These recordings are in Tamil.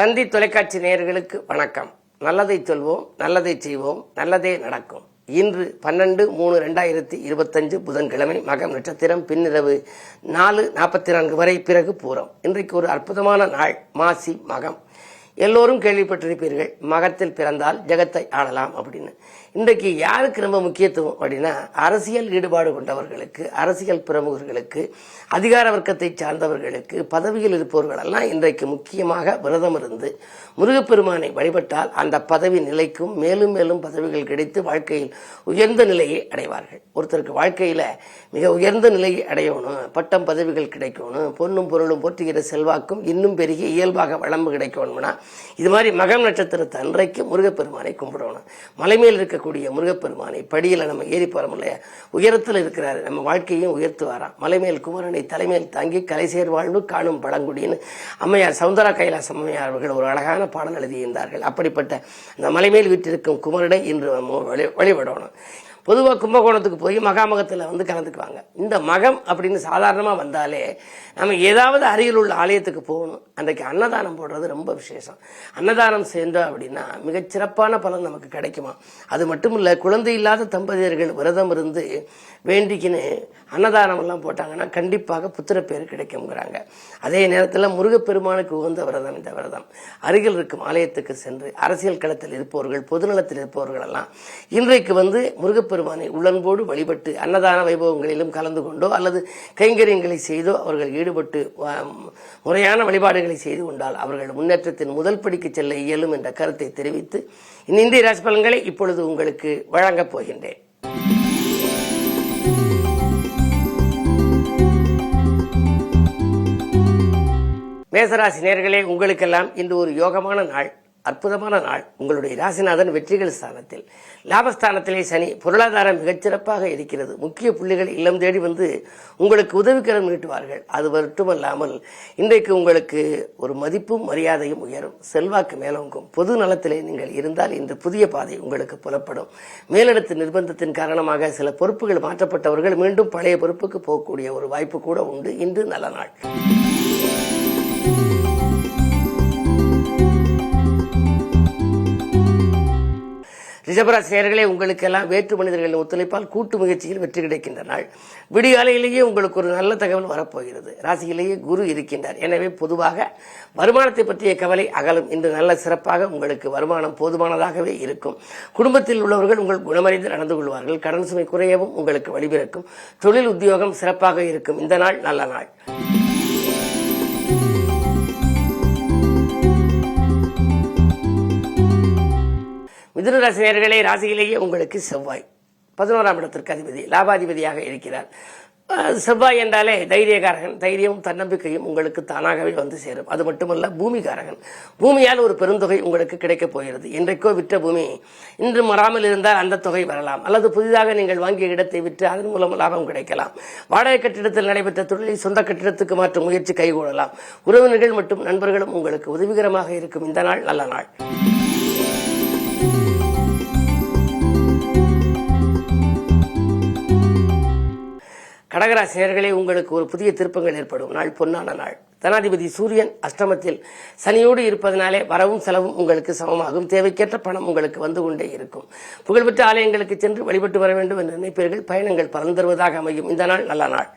தந்தி தொலைக்காட்சி நேயர்களுக்கு வணக்கம். நல்லதை சொல்வோம், நல்லதை செய்வோம், நல்லதே நடக்கும். இன்று 12/3/2025 புதன்கிழமை, மகம் நட்சத்திரம், பின்னிரவு 4:44 வரை, பிறகு பூரம். இன்றைக்கு ஒரு அற்புதமான நாள், மாசி மகம். எல்லோரும் கேள்விப்பட்டிருப்பீர்கள், மகத்தில் பிறந்தால் ஜெகத்தை ஆளலாம் அப்படின்னு. இன்றைக்கு யாருக்கு ரொம்ப முக்கியத்துவம் அப்படின்னா, அரசியல் ஈடுபாடு கொண்டவர்களுக்கு, அரசியல் பிரமுகர்களுக்கு, அதிகார வர்க்கத்தை சார்ந்தவர்களுக்கு, பதவியில் இருப்பவர்களெல்லாம் இன்றைக்கு முக்கியமாக விரதம் இருந்து முருகப்பெருமானை வழிபட்டால் அந்த பதவி நிலைக்கும், மேலும் மேலும் பதவிகள் கிடைத்து வாழ்க்கையில் உயர்ந்த நிலையை அடைவார்கள். ஒருத்தருக்கு வாழ்க்கையில மிக உயர்ந்த நிலையை அடையணும், பட்டம் பதவிகள் கிடைக்கணும், பொன்னும் பொருளும் போற்றுகிற செல்வாக்கும் இன்னும் பெருகி இயல்பாக வளம்பு கிடைக்கணும்னா இது மாதிரி மகம் நட்சத்திரத்தை அன்றைக்கு முருகப்பெருமானை கும்பிடணும். மலைமேல் இருக்கக்கூடிய முருகப்பெருமானை, படியில நம்ம ஏறி போறோம் இல்லையா, உயரத்தில் இருக்கிறாரு, நம்ம வாழ்க்கையும் உயர்த்துவாராம். மலைமேல் குமரனை தலைமையில் தாங்கி கலைசேர் வாழ்வு காணும் பழங்குடின்னு அம்மையார் சௌந்தரா கைலாச அம்மையார் அவர்கள் ஒரு அழகான பாடல் எழுதியிருந்தார்கள். அப்படிப்பட்ட அந்த மலைமேல் வீட்டிற்கும் குமரனை இன்று வழிபடணும். பொதுவாக கும்பகோணத்துக்கு போய் மகாமகத்தில் கலந்துக்குவாங்க. இந்த மகம் அப்படின்னு சாதாரணமாக வந்தாலே நம்ம ஏதாவது அருகில் உள்ள ஆலயத்துக்கு போகணும். அன்றைக்கு அன்னதானம் போடுறது ரொம்ப விசேஷம். அன்னதானம் செஞ்சோம் அப்படின்னா மிகச்சிறப்பான பலன் நமக்கு கிடைக்குமா. அது மட்டும் இல்லை, குழந்தை இல்லாத தம்பதியர்கள் விரதம் இருந்து வேண்டிக்கின்னு அன்னதானம் எல்லாம் போட்டாங்கன்னா கண்டிப்பாக புத்திர பேர் கிடைக்கும்ங்கிறாங்க. அதே நேரத்தில் முருகப்பெருமானுக்கு உகந்த விரதம் இந்த விரதம். அருகில் இருக்கும் ஆலயத்துக்கு சென்று அரசியல் களத்தில் இருப்பவர்கள், பொதுநலத்தில் இருப்பவர்கள் எல்லாம் இன்றைக்கு முருகப்பெருமானை உள்ளன்போடு வழிபட்டு அன்னதான வைபவங்களிலும் கலந்து கொண்டோ அல்லது கைங்கரியங்களை செய்தோ அவர்கள் ஈடுபட்டு முறையான வழிபாடுகளை செய்து கொண்டால் அவர்கள் முன்னேற்றத்தின் முதல் படிக்கு செல்ல இயலும் என்ற கருத்தை தெரிவித்து இந்திய ராசி பலன்களை இப்பொழுது உங்களுக்கு வழங்கப் போகின்றேன். மேசராசி நேயர்களே, உங்களுக்கெல்லாம் இன்று ஒரு யோகமான நாள், அற்புதமான நாள். உங்களுடைய ராசிநாதன் வெற்றிகள் ஸ்தானத்தில், லாபஸ்தானத்திலே சனி, பொருளாதாரம் மிகச்சிறப்பாக இருக்கிறது. முக்கிய புள்ளிகள் இல்லம் தேடி உங்களுக்கு உதவிக்கரம் நீட்டுவார்கள். அது மட்டுமல்லாமல் இன்றைக்கு உங்களுக்கு ஒரு மதிப்பும் மரியாதையும் உயரும், செல்வாக்கு மேலோங்கும். பொது நலத்திலே நீங்கள் இருந்தால் இன்று புதிய பாதை உங்களுக்கு புலப்படும். மேலிடத்து நிர்பந்தத்தின் காரணமாக சில பொறுப்புகள் மாற்றப்பட்டவர்கள் மீண்டும் பழைய பொறுப்புக்கு போகக்கூடிய ஒரு வாய்ப்பு கூட உண்டு. இன்று நல்ல நாள். ரிஷபராசி நேயர்களே, உங்களுக்கெல்லாம் வேற்று மனிதர்களின் ஒத்துழைப்பால் கூட்டு முயற்சியில் வெற்றி கிடைக்கின்ற நாள். விடிகாலையிலேயே உங்களுக்கு ஒரு நல்ல தகவல் வரப்போகிறது. ராசியிலேயே குரு இருக்கின்றார். எனவே பொதுவாக வருமானத்தை பற்றிய கவலை அகலும். இன்று நல்ல சிறப்பாக உங்களுக்கு வருமானம் போதுமானதாகவே இருக்கும். குடும்பத்தில் உள்ளவர்கள் உங்கள் குணமறிந்து நடந்து கொள்வார்கள். கடன் சுமை குறையவும் உங்களுக்கு வழிபிறக்கும். தொழில் உத்தியோகம் சிறப்பாக இருக்கும். இந்த நாள் நல்ல நாள். மிதுனராசி நேயர்களே, ராசியிலேயே உங்களுக்கு செவ்வாய் 11ஆம் இடத்திற்கு அதிபதி, லாபாதிபதியாக இருக்கிறார். செவ்வாய் என்றாலே தைரியகாரகன். தைரியமும் தன்னம்பிக்கையும் உங்களுக்கு தானாகவே சேரும். அது மட்டுமல்ல, பூமிகாரகன். பூமியால் ஒரு பெருந்தொகை உங்களுக்கு கிடைக்கப் போகிறது. இன்றைக்கோ விற்ற பூமி இன்று மாறாமல் இருந்தால் அந்த தொகை வரலாம். அல்லது புதிதாக நீங்கள் வாங்கிய இடத்தை விற்று அதன் மூலம் லாபம் கிடைக்கலாம். வாடகை கட்டிடத்தில் நடைபெற்ற தொழிலை சொந்த கட்டிடத்துக்கு மாற்றும் முயற்சி கைகூடலாம். உறவினர்கள் மற்றும் நண்பர்களும் உங்களுக்கு உதவிகரமாக இருக்கும். இந்த நாள் நல்ல நாள். கடகராசி நேயர்களே, உங்களுக்கு ஒரு புதிய திருப்பங்கள் ஏற்படும் நாள், பொன்னான நாள். தனாதிபதி சூரியன் அஷ்டமத்தில் சனியோடு இருப்பதனாலே வரவும் செலவும் உங்களுக்கு சமமாகும். தேவைக்கேற்ற பணம் உங்களுக்கு வந்து கொண்டே இருக்கும். புகழ்பெற்ற ஆலயங்களுக்கு சென்று வழிபட்டு வர வேண்டும் என்று நினைப்பீர்கள். பயணங்கள் பலன் தருவதாக அமையும். இந்த நாள் நல்ல நாள்.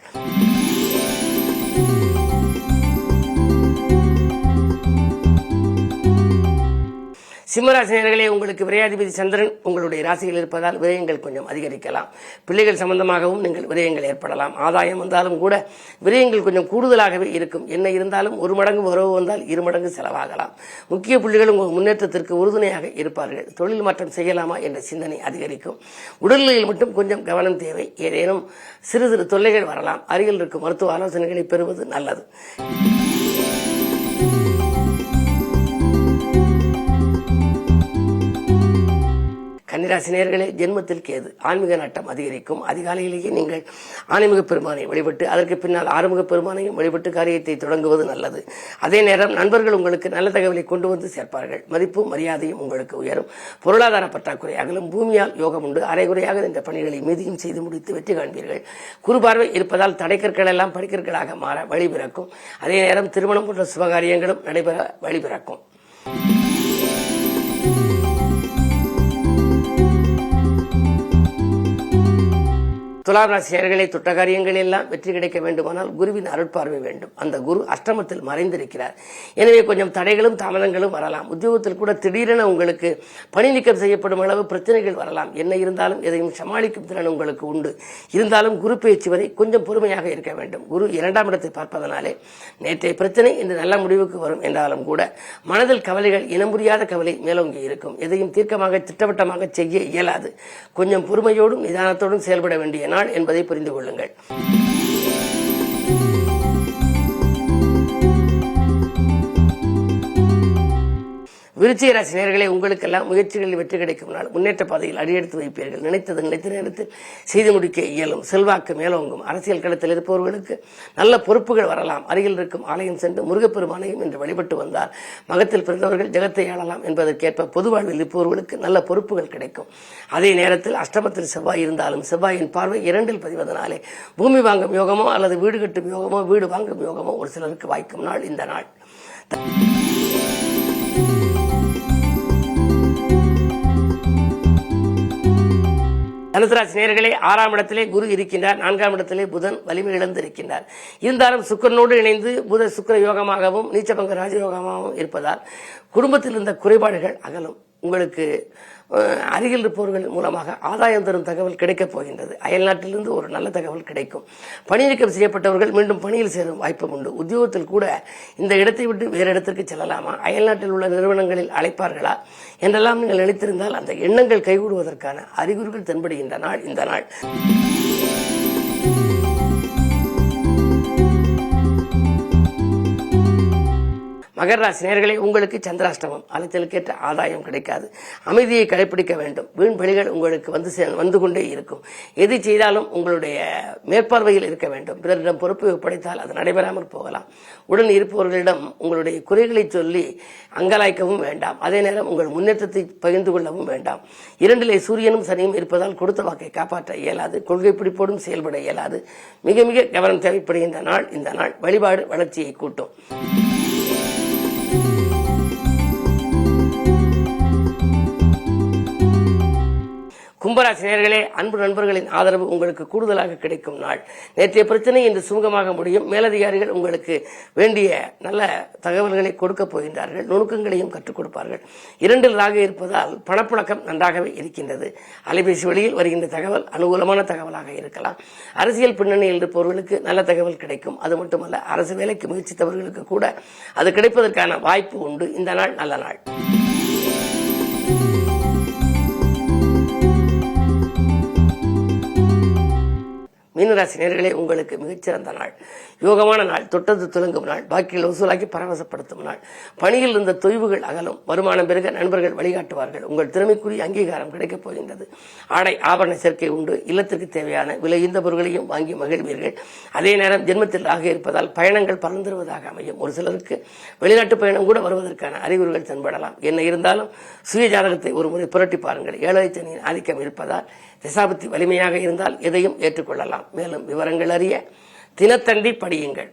சிம்மராசி நேயர்களே, உங்களுக்கு விரையாதிபதி சந்திரன் உங்களுடைய ராசியில் இருப்பதால் விரயங்கள் கொஞ்சம் அதிகரிக்கலாம். பிள்ளைகள் சம்பந்தமாகவும் நீங்கள் விரயங்கள் ஏற்படலாம். ஆதாயம் வந்தாலும் கூட விரயங்கள் கொஞ்சம் கூடுதலாகவே இருக்கும். என்ன இருந்தாலும் ஒரு மடங்கு வரவு வந்தால் 2 மடங்கு செலவாகலாம். முக்கிய புள்ளிகள் உங்கள் முன்னேற்றத்திற்கு உறுதுணையாக இருப்பார்கள். தொழில் மாற்றம் செய்யலாமா என்ற சிந்தனை அதிகரிக்கும். உடல்நிலையில் மட்டும் கொஞ்சம் கவனம் தேவை. ஏதேனும் சிறு சிறு தொல்லைகள் வரலாம். அருகில் இருக்கும் மருத்துவ ஆலோசனைகளை பெறுவது நல்லது. கன்னிராசி நேயர்களே, ஜென்மத்தில் கேது, ஆன்மீக நாட்டம் அதிகரிக்கும். அதிகாலையிலேயே நீங்கள் ஆன்மீக பெருமானை வழிபட்டு அதற்கு பின்னால் ஆறுமுக பெருமானையும் வழிபட்டு காரியத்தை தொடங்குவது நல்லது. அதே நேரம் நண்பர்கள் உங்களுக்கு நல்ல தகவலை கொண்டு சேர்ப்பார்கள். மதிப்பும் மரியாதையும் உங்களுக்கு உயரும். பொருளாதார பற்றாக்குறை அகலும். பூமியால் யோகம் உண்டு. அரைகுறையாக இந்த பணிகளை மீதியும் செய்து முடித்து வெற்றி காண்பீர்கள். குறுபார்வை இருப்பதால் தடைக்கற்கள் எல்லாம் படிக்கற்களாக மாற வழிபிறக்கும். அதே நேரம் திருமணம் போன்ற சுபகாரியங்களும் நடைபெற வழிபிறக்கும். துலாம் ராசி நேயர்களே, தொட்ட காரியங்கள் எல்லாம் வெற்றி கிடைக்க வேண்டுமானால் குருவின் அருட்பார்வை வேண்டும். அந்த குரு அஷ்டமத்தில் மறைந்திருக்கிறார். எனவே கொஞ்சம் தடைகளும் தாமதங்களும் வரலாம். உத்தியோகத்தில் கூட திடீரென உங்களுக்கு பணி நீக்கம் செய்யப்படும் அளவு பிரச்சனைகள் வரலாம். என்ன இருந்தாலும் எதையும் சமாளிக்கும் திறன் உங்களுக்கு உண்டு. இருந்தாலும் குரு பயிற்சி வரை கொஞ்சம் பொறுமையாக இருக்க வேண்டும். குரு 2ஆம் இடத்தை பார்ப்பதனாலே நேற்றைய பிரச்சனை இன்று நல்ல முடிவுக்கு வரும் என்றாலும் கூட மனதில் கவலைகள், இனம் புரியாத கவலை மேலோங்கி இருக்கும். எதையும் தீர்க்கமாக திட்டவட்டமாக செய்ய இயலாது. கொஞ்சம் பொறுமையோடும் நிதானத்தோடும் செயல்பட வேண்டிய நாள் என்பதை புரிந்து கொள்ளுங்கள். விருச்சிக ராசி நேயர்களே, உங்களுக்கெல்லாம் முயற்சிகளில் வெற்றி கிடைக்கும் நாள். முன்னேற்ற பாதையில் அடியெடுத்து வைப்பீர்கள். நினைத்தது நினைத்த நேரத்தில் செய்து முடிக்க இயலும். செல்வாக்கு மேலோங்கும். அரசியல் களத்தில் இருப்பவர்களுக்கு நல்ல பொறுப்புகள் வரலாம். அருகில் இருக்கும் ஆலயம் சென்று முருகப்பெருமானையும் என்று வழிபட்டு வந்தால் மகத்தில் பிறந்தவர்கள் ஜெகத்தை ஆளலாம் என்பதற்கேற்ப பொது வாழ்வில் இருப்பவர்களுக்கு நல்ல பொறுப்புகள் கிடைக்கும். அதே நேரத்தில் அஷ்டமத்தில் செவ்வாய் இருந்தாலும் செவ்வாயின் பார்வை 2இல் பதிவதனாலே பூமி வாங்கும் யோகமோ அல்லது வீடு கட்டும் யோகமோ வீடு வாங்கும் யோகமோ ஒரு சிலருக்கு வாய்க்கும் நாள் இந்த நாள். தனுசு ராசி நேயர்களே, 6ஆம் இடத்திலே குரு இருக்கின்றார். 4ஆம் இடத்திலே புதன் வலிமை இழந்து இருக்கின்றார். இருந்தாலும் சுக்கிரனோடு இணைந்து புத சுக்கிர யோகமாகவும் நீச்சபங்க ராஜயோகமாகவும் இருப்பதால் குடும்பத்தில் இருந்த குறைபாடுகள் அகலும். உங்களுக்கு அருகில் இருப்பவர்கள் மூலமாக ஆதாயம் தரும் தகவல் கிடைக்கப் போகின்றது. அயல் நாட்டிலிருந்து ஒரு நல்ல தகவல் கிடைக்கும். பணி நீக்கம் செய்யப்பட்டவர்கள் மீண்டும் பணியில் சேரும் வாய்ப்பும் உண்டு. உத்தியோகத்தில் கூட இந்த இடத்தை விட்டு வேறு இடத்திற்கு செல்லலாமா, அயல் நாட்டில் உள்ள நிறுவனங்களில் அழைப்பார்களா என்றெல்லாம் நீங்கள் நினைத்திருந்தால் அந்த எண்ணங்கள் கைகூடுவதற்கான அறிகுறிகள் தென்படுகின்ற நாள் இந்த நாள். மகர ராசி நேயர்களே, உங்களுக்கு சந்திராஷ்டமம். அலைச்சலுக்கேற்ற ஆதாயம் கிடைக்காது. அமைதியை கடைபிடிக்க வேண்டும். வீண் பலிகள் உங்களுக்கு வந்து கொண்டே இருக்கும். எது செய்தாலும் உங்களுடைய மேற்பார்வையில் இருக்க வேண்டும். பிறரிடம் பொறுப்பு ஒப்படைத்தால் அது நடைபெறாமல் போகலாம். உடன் இருப்பவர்களிடம் உங்களுடைய குறைகளை சொல்லி அங்கலாய்க்கவும் வேண்டாம். அதே நேரம் உங்கள் முன்னேற்றத்தை பகிர்ந்து கொள்ளவும் வேண்டாம். 2இலே சூரியனும் சனியும் இருப்பதால் கொடுத்த வாக்கை காப்பாற்ற இயலாது. கொள்கை பிடிப்போடும் செயல்பட இயலாது. மிக மிக கவனம் தேவைப்படுகின்ற நாள் இந்த நாள். வழிபாடு வளர்ச்சியை கூட்டும். கும்பராசி நேயர்களே, அன்பு நண்பர்களின் ஆதரவு உங்களுக்கு கூடுதலாக கிடைக்கும் நாள். நேற்றைய பிரச்சனை இன்று சுமூகமாக முடியும். மேலதிகாரிகள் உங்களுக்கு வேண்டிய நல்ல தகவல்களை கொடுக்க போகின்றார்கள். நுணுக்கங்களையும் கற்றுக் கொடுப்பார்கள். 2இல் ராகு இருப்பதால் பணப்புழக்கம் நன்றாகவே இருக்கின்றது. அலைபேசி வழியில் வருகின்ற தகவல் அனுகூலமான தகவலாக இருக்கலாம். அரசியல் பின்னணியில் இருப்பவர்களுக்கு நல்ல தகவல் கிடைக்கும். அது மட்டுமல்ல, அரசு வேலைக்கு முயற்சித்தவர்களுக்கு கூட அது கிடைப்பதற்கான வாய்ப்பு உண்டு. இந்த நாள் நல்ல நாள். மீனராசி நேயர்களே, உங்களுக்கு மிகச்சிறந்த நாள். யோகமான நாள். தொட்டது துலங்கும் நாள். பாக்கியில் வசூலாக்கி பரவசப்படுத்தும் நாள். பணியில் இருந்த தொய்வுகள் அகலும். வருமானம் பெருக நண்பர்கள் வழிகாட்டுவார்கள். உங்கள் திறமைக்குரிய அங்கீகாரம் கிடைக்கப் போகின்றது. ஆடை ஆபரண சேர்க்கை உண்டு. இல்லத்திற்கு தேவையான விலையுந்த பொருட்களையும் வாங்கி மகிழ்வீர்கள். அதே நேரம் ஜென்மத்தில் ஆக இருப்பதால் பயணங்கள் பறந்துருவதாக அமையும். ஒரு சிலருக்கு வெளிநாட்டு பயணம் கூட வருவதற்கான அறிகுறிகள் தென்படலாம். என்ன இருந்தாலும் சுய ஜாதகத்தை ஒரு முறை புரட்டி பாருங்கள். 7 சனியின் ஆதிக்கம் இருப்பதால் திசாபுத்தி வலிமையாக இருந்தால் எதையும் ஏற்றுக்கொள்ளலாம். மேலும் விவரங்கள் அறிய தினத்தந்தி படியுங்கள்.